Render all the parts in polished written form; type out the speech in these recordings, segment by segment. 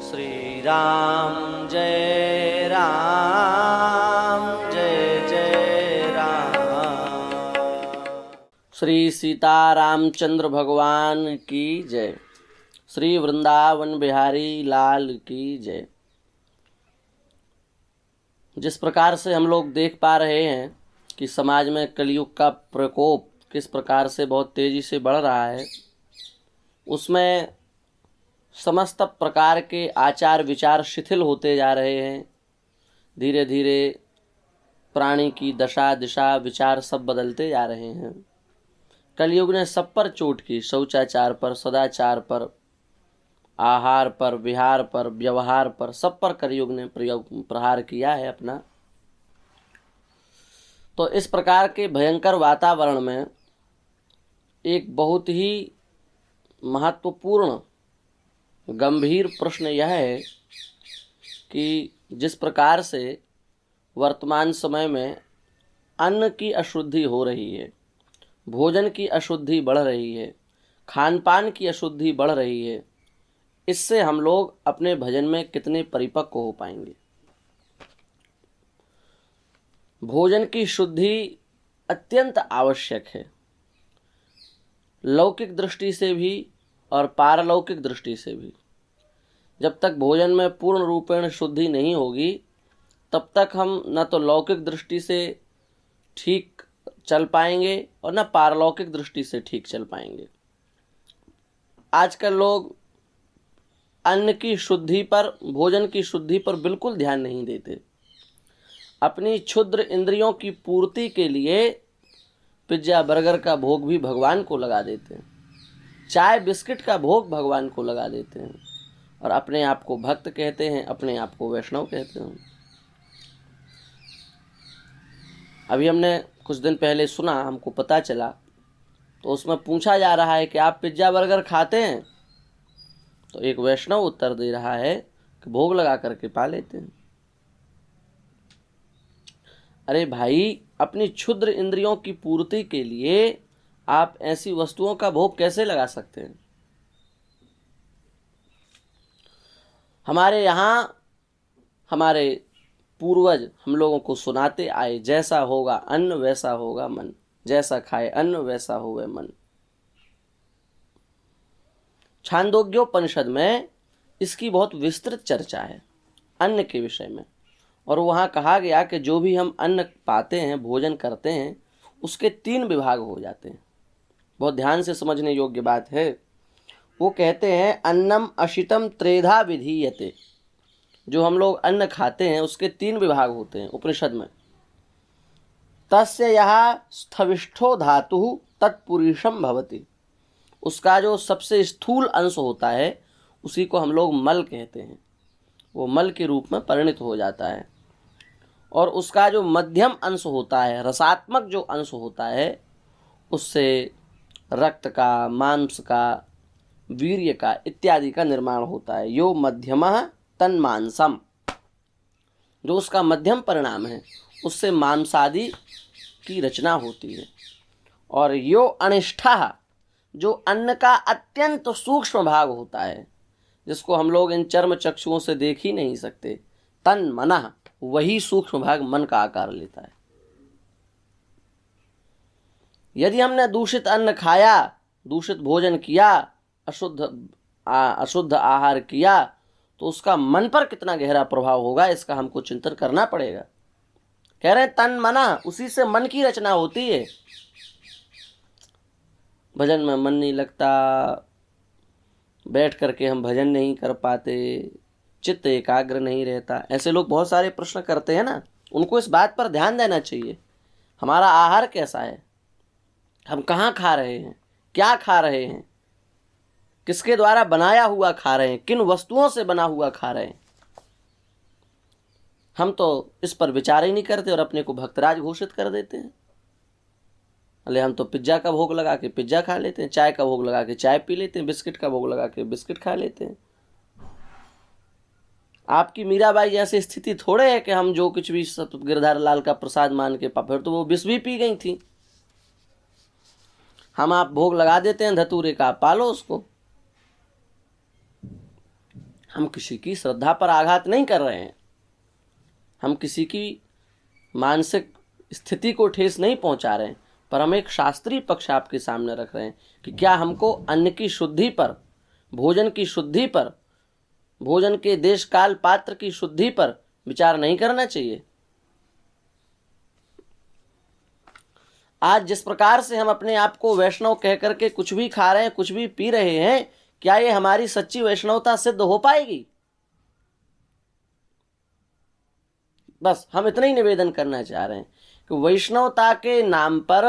श्री राम जय जय राम। श्री सीता रामचंद्र भगवान की जय। श्री वृंदावन बिहारी लाल की जय। जिस प्रकार से हम लोग देख पा रहे हैं कि समाज में कलयुग का प्रकोप किस प्रकार से बहुत तेजी से बढ़ रहा है, उसमें समस्त प्रकार के आचार विचार शिथिल होते जा रहे हैं। धीरे धीरे प्राणी की दशा दिशा विचार सब बदलते जा रहे हैं। कलयुग ने सब पर चोट की, शौचाचार पर, सदाचार पर, आहार पर, विहार पर, व्यवहार पर, सब पर कलयुग ने प्रहार किया है अपना। तो इस प्रकार के भयंकर वातावरण में एक बहुत ही महत्वपूर्ण गंभीर प्रश्न यह है कि जिस प्रकार से वर्तमान समय में अन्न की अशुद्धि हो रही है, भोजन की अशुद्धि बढ़ रही है, खान पान की अशुद्धि बढ़ रही है, इससे हम लोग अपने भजन में कितने परिपक्व हो पाएंगे। भोजन की शुद्धि अत्यंत आवश्यक है, लौकिक दृष्टि से भी और पारलौकिक दृष्टि से भी। जब तक भोजन में पूर्ण रूपेण शुद्धि नहीं होगी, तब तक हम न तो लौकिक दृष्टि से ठीक चल पाएंगे और न पारलौकिक दृष्टि से ठीक चल पाएंगे। आजकल लोग अन्न की शुद्धि पर, भोजन की शुद्धि पर बिल्कुल ध्यान नहीं देते। अपनी क्षुद्र इंद्रियों की पूर्ति के लिए पिज्जा बर्गर का भोग भी भगवान को लगा देते हैं, चाय बिस्किट का भोग भगवान को लगा देते हैं और अपने आप को भक्त कहते हैं, अपने आप को वैष्णव कहते हैं। अभी हमने कुछ दिन पहले सुना, हमको पता चला, तो उसमें पूछा जा रहा है कि आप पिज्जा बर्गर खाते हैं? तो एक वैष्णव उत्तर दे रहा है कि भोग लगा करके पा लेते हैं। अरे भाई, अपनी क्षुद्र इंद्रियों की पूर्ति के लिए आप ऐसी वस्तुओं का भोग कैसे लगा सकते हैं? हमारे यहाँ हमारे पूर्वज हम लोगों को सुनाते आए, जैसा होगा अन्न वैसा होगा मन, जैसा खाए अन्न वैसा होवे मन। छांदोग्योपनिषद में इसकी बहुत विस्तृत चर्चा है अन्न के विषय में, और वहाँ कहा गया कि जो भी हम अन्न पाते हैं, भोजन करते हैं, उसके 3 विभाग हो जाते हैं। बहुत ध्यान से समझने योग्य बात है। वो कहते हैं अन्नम अशितम त्रेधा विधीयते। जो हम लोग अन्न खाते हैं उसके 3 विभाग होते हैं उपनिषद में। तस्य यह स्थविष्ठो धातु तत्पुरुषम भवति। उसका जो सबसे स्थूल अंश होता है उसी को हम लोग मल कहते हैं, वो मल के रूप में परिणत हो जाता है। और उसका जो मध्यम अंश होता है, रसात्मक जो अंश होता है, उससे रक्त का, मांस का, वीर्य का इत्यादि का निर्माण होता है। यो मध्यमः तन्मांसम। जो उसका मध्यम परिणाम है उससे मांसादि की रचना होती है। और यो अनिष्ठः, जो अन्न का अत्यंत सूक्ष्म भाग होता है, जिसको हम लोग इन चर्म चक्षुओं से देख ही नहीं सकते, तन मनः, वही सूक्ष्म भाग मन का आकार लेता है। यदि हमने दूषित अन्न खाया, दूषित भोजन किया, अशुद्ध आहार किया, तो उसका मन पर कितना गहरा प्रभाव होगा, इसका हमको चिंतन करना पड़ेगा। कह रहे हैं तन मना, उसी से मन की रचना होती है। भजन में मन नहीं लगता, बैठ करके हम भजन नहीं कर पाते, चित्त एकाग्र नहीं रहता। ऐसे लोग बहुत सारे प्रश्न करते हैं ना, उनको इस बात पर ध्यान देना चाहिए। हमारा आहार कैसा है, हम कहाँ खा रहे हैं, क्या खा रहे हैं, किसके द्वारा बनाया हुआ खा रहे हैं, किन वस्तुओं से बना हुआ खा रहे हैं। हम तो इस पर विचार ही नहीं करते और अपने को भक्तराज घोषित कर देते हैं। अरे हम तो पिज्जा का भोग लगा के पिज्जा खा लेते हैं, चाय का भोग लगा के चाय पी लेते हैं, बिस्किट का भोग लगा के बिस्किट खा लेते हैं। आपकी मीराबाई जैसी स्थिति थोड़े है कि हम जो कुछ भी गिरधार लाल का प्रसाद मान के, फिर तो वो विष भी पी गई थी। हम आप भोग लगा देते हैं धतूरे का, पालो उसको। हम किसी की श्रद्धा पर आघात नहीं कर रहे हैं, हम किसी की मानसिक स्थिति को ठेस नहीं पहुंचा रहे हैं, पर हम एक शास्त्रीय पक्ष आपके सामने रख रहे हैं कि क्या हमको अन्न की शुद्धि पर, भोजन की शुद्धि पर, भोजन के देश काल पात्र की शुद्धि पर विचार नहीं करना चाहिए। आज जिस प्रकार से हम अपने आप को वैष्णव कह करके कुछ भी खा रहे हैं, कुछ भी पी रहे हैं, क्या ये हमारी सच्ची वैष्णवता सिद्ध हो पाएगी? बस हम इतना ही निवेदन करना चाह रहे हैं कि वैष्णवता के नाम पर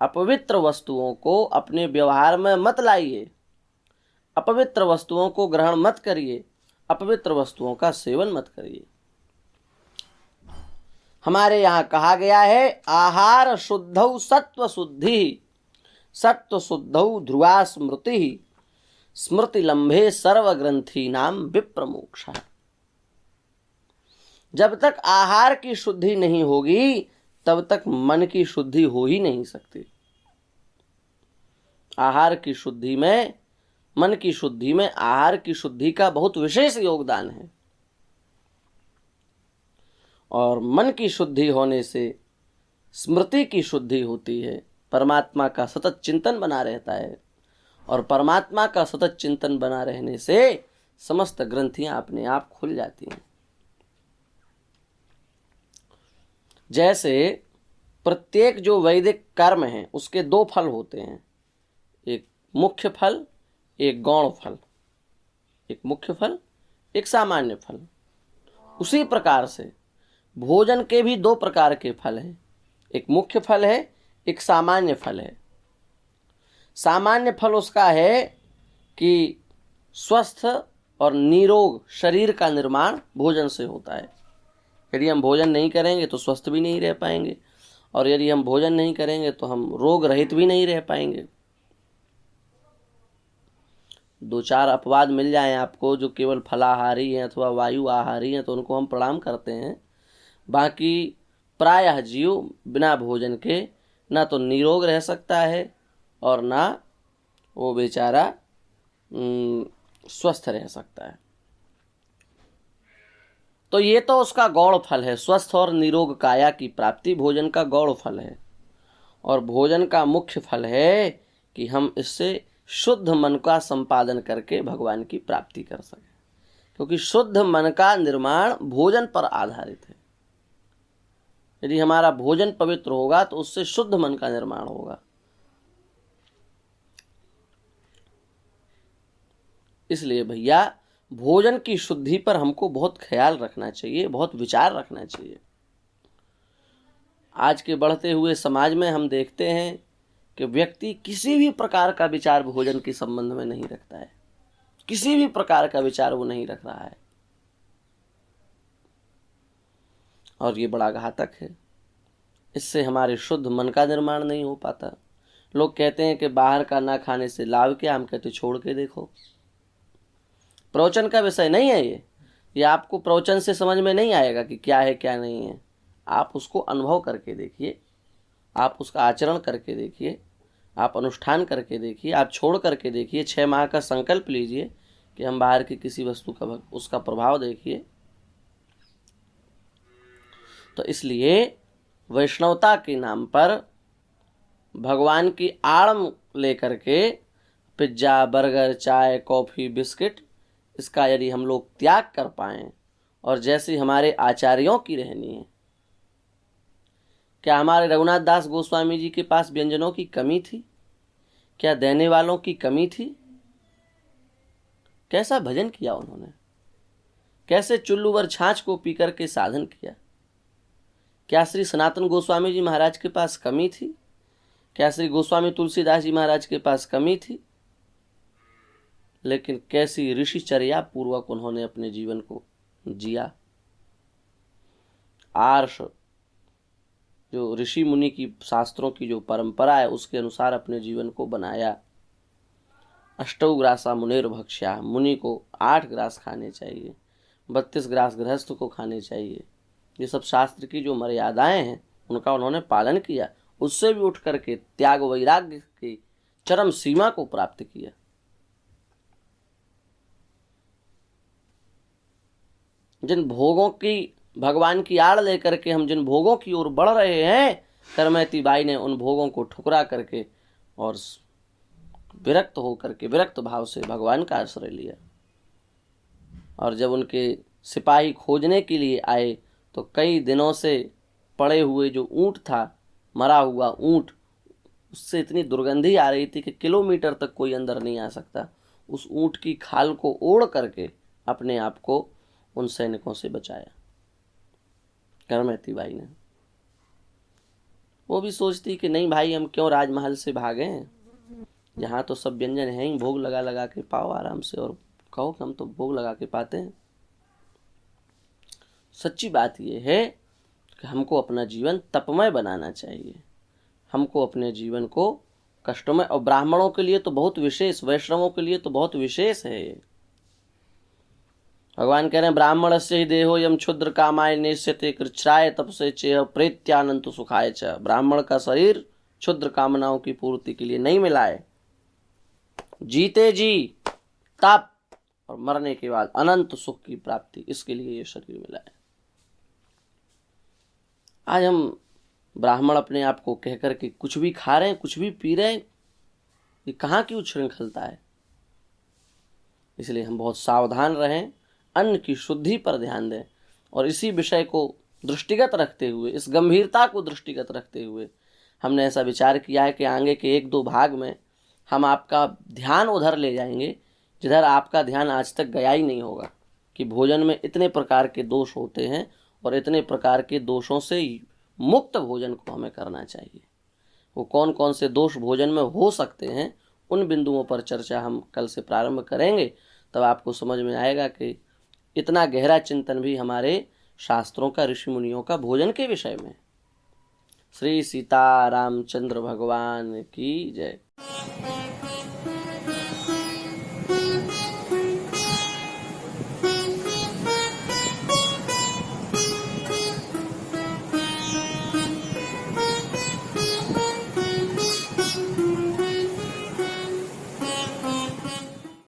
अपवित्र वस्तुओं को अपने व्यवहार में मत लाइए, अपवित्र वस्तुओं को ग्रहण मत करिए, अपवित्र वस्तुओं का सेवन मत करिए। हमारे यहाँ कहा गया है, आहार शुद्धौ सत्व शुद्धि, सत्व शुद्धौ ध्रुवा स्मृति, स्मृति लंबे सर्वग्रंथी नाम विप्रमोक्षा। जब तक आहार की शुद्धि नहीं होगी तब तक मन की शुद्धि हो ही नहीं सकती। आहार की शुद्धि में, मन की शुद्धि में आहार की शुद्धि का बहुत विशेष योगदान है। और मन की शुद्धि होने से स्मृति की शुद्धि होती है, परमात्मा का सतत चिंतन बना रहता है, और परमात्मा का सतत चिंतन बना रहने से समस्त ग्रंथियां अपने आप खुल जाती हैं। जैसे प्रत्येक जो वैदिक कर्म है उसके दो फल होते हैं, एक मुख्य फल, एक गौण फल, एक मुख्य फल, एक सामान्य फल। उसी प्रकार से भोजन के भी दो प्रकार के फल हैं, एक मुख्य फल है, एक सामान्य फल है। सामान्य फल उसका है कि स्वस्थ और निरोग शरीर का निर्माण भोजन से होता है। यदि हम भोजन नहीं करेंगे तो स्वस्थ भी नहीं रह पाएंगे, और यदि हम भोजन नहीं करेंगे तो हम रोग रहित भी नहीं रह पाएंगे। दो चार अपवाद मिल जाएं आपको जो केवल फलाहारी हैं अथवा वायु आहारी हैं तो उनको हम प्रणाम करते हैं, बाकी प्रायः जीव बिना भोजन के ना तो निरोग रह सकता है और ना वो बेचारा स्वस्थ रह सकता है। तो ये तो उसका गौण फल है, स्वस्थ और निरोग काया की प्राप्ति भोजन का गौण फल है। और भोजन का मुख्य फल है कि हम इससे शुद्ध मन का संपादन करके भगवान की प्राप्ति कर सकें, क्योंकि शुद्ध मन का निर्माण भोजन पर आधारित है। यदि हमारा भोजन पवित्र होगा तो उससे शुद्ध मन का निर्माण होगा। इसलिए भैया भोजन की शुद्धि पर हमको बहुत ख्याल रखना चाहिए, बहुत विचार रखना चाहिए। आज के बढ़ते हुए समाज में हम देखते हैं कि व्यक्ति किसी भी प्रकार का विचार भोजन के संबंध में नहीं रखता है, किसी भी प्रकार का विचार वो नहीं रख रहा है, और ये बड़ा घातक है। इससे हमारे शुद्ध मन का निर्माण नहीं हो पाता। लोग कहते हैं कि बाहर का ना खाने से लाभ क्या, हम कहते छोड़ के देखो। प्रवचन का विषय नहीं है ये आपको प्रवचन से समझ में नहीं आएगा कि क्या है क्या नहीं है। आप उसको अनुभव करके देखिए, आप उसका आचरण करके देखिए, आप अनुष्ठान करके देखिए, आप छोड़ करके देखिए। 6 माह का संकल्प लीजिए कि हम बाहर की किसी वस्तु का उसका प्रभाव देखिए। तो इसलिए वैष्णवता के नाम पर भगवान की आड़ लेकर के पिज्ज़ा, बर्गर, चाय, कॉफ़ी, बिस्किट, इसका यदि हम लोग त्याग कर पाएं और जैसे हमारे आचार्यों की रहनी है। क्या हमारे रघुनाथ दास गोस्वामी जी के पास व्यंजनों की कमी थी? क्या देने वालों की कमी थी? कैसा भजन किया उन्होंने, कैसे चुल्लू भर छाछ को पीकर के साधन किया। क्या श्री सनातन गोस्वामी जी महाराज के पास कमी थी? क्या श्री गोस्वामी तुलसीदास जी महाराज के पास कमी थी? लेकिन कैसी ऋषिचर्या पूर्वक उन्होंने अपने जीवन को जिया। आर्ष जो ऋषि मुनि की शास्त्रों की जो परंपरा है उसके अनुसार अपने जीवन को बनाया। अष्टौ ग्रासा मुनेर भक्ष्या, मुनि को 8 ग्रास खाने चाहिए, 32 ग्रास गृहस्थ को खाने चाहिए। ये सब शास्त्र की जो मर्यादाएं हैं उनका उन्होंने पालन किया, उससे भी उठ करके त्याग वैराग्य की चरम सीमा को प्राप्त किया। जिन भोगों की, भगवान की आड़ लेकर के हम जिन भोगों की ओर बढ़ रहे हैं, करमैती बाई ने उन भोगों को ठुकरा करके और विरक्त होकर के, विरक्त भाव से भगवान का आश्रय लिया। और जब उनके सिपाही खोजने के लिए आए तो कई दिनों से पड़े हुए जो ऊंट था, मरा हुआ ऊंट, उससे इतनी दुर्गंधी आ रही थी कि किलोमीटर तक कोई अंदर नहीं आ सकता। उस ऊंट की खाल को ओढ़ करके अपने आप को उन सैनिकों से बचाया करमैती बाई ने। वो भी सोचती कि नहीं भाई, हम क्यों राजमहल से भागे, यहाँ तो सब व्यंजन हैं ही, भोग लगा लगा के पाओ आराम से, और कहो कि हम तो भोग लगा के पाते हैं। सच्ची बात यह है कि हमको अपना जीवन तपमय बनाना चाहिए, हमको अपने जीवन को कष्टमय, और ब्राह्मणों के लिए तो बहुत विशेष, वैष्णवों के लिए तो बहुत विशेष है ये। भगवान कह रहे हैं ब्राह्मण से ही देहो यम क्षुद्र कामाय नेष्यते कृच्छ्राय तपसे चेह प्रेत्यानंत सुखाय च। ब्राह्मण का शरीर क्षुद्र कामनाओं की पूर्ति के लिए नहीं मिला है, जीते जी तप और मरने के बाद अनंत सुख की प्राप्ति, इसके लिए ये शरीर मिला है। आज हम ब्राह्मण अपने आप को कहकर के कुछ भी खा रहे हैं, कुछ भी पी रहे हैं, ये कहाँ की उच्छृंखलता है। इसलिए हम बहुत सावधान रहें, अन्न की शुद्धि पर ध्यान दें, और इसी विषय को दृष्टिगत रखते हुए, इस गंभीरता को दृष्टिगत रखते हुए हमने ऐसा विचार किया है कि आगे के 1-2 भाग में हम आपका ध्यान उधर ले जाएंगे जिधर आपका ध्यान आज तक गया ही नहीं होगा, कि भोजन में इतने प्रकार के दोष होते हैं और इतने प्रकार के दोषों से मुक्त भोजन को हमें करना चाहिए। वो कौन कौन से दोष भोजन में हो सकते हैं, उन बिंदुओं पर चर्चा हम कल से प्रारंभ करेंगे। तब आपको समझ में आएगा कि इतना गहरा चिंतन भी हमारे शास्त्रों का, ऋषि मुनियों का भोजन के विषय में। श्री सीता रामचंद्र भगवान की जय।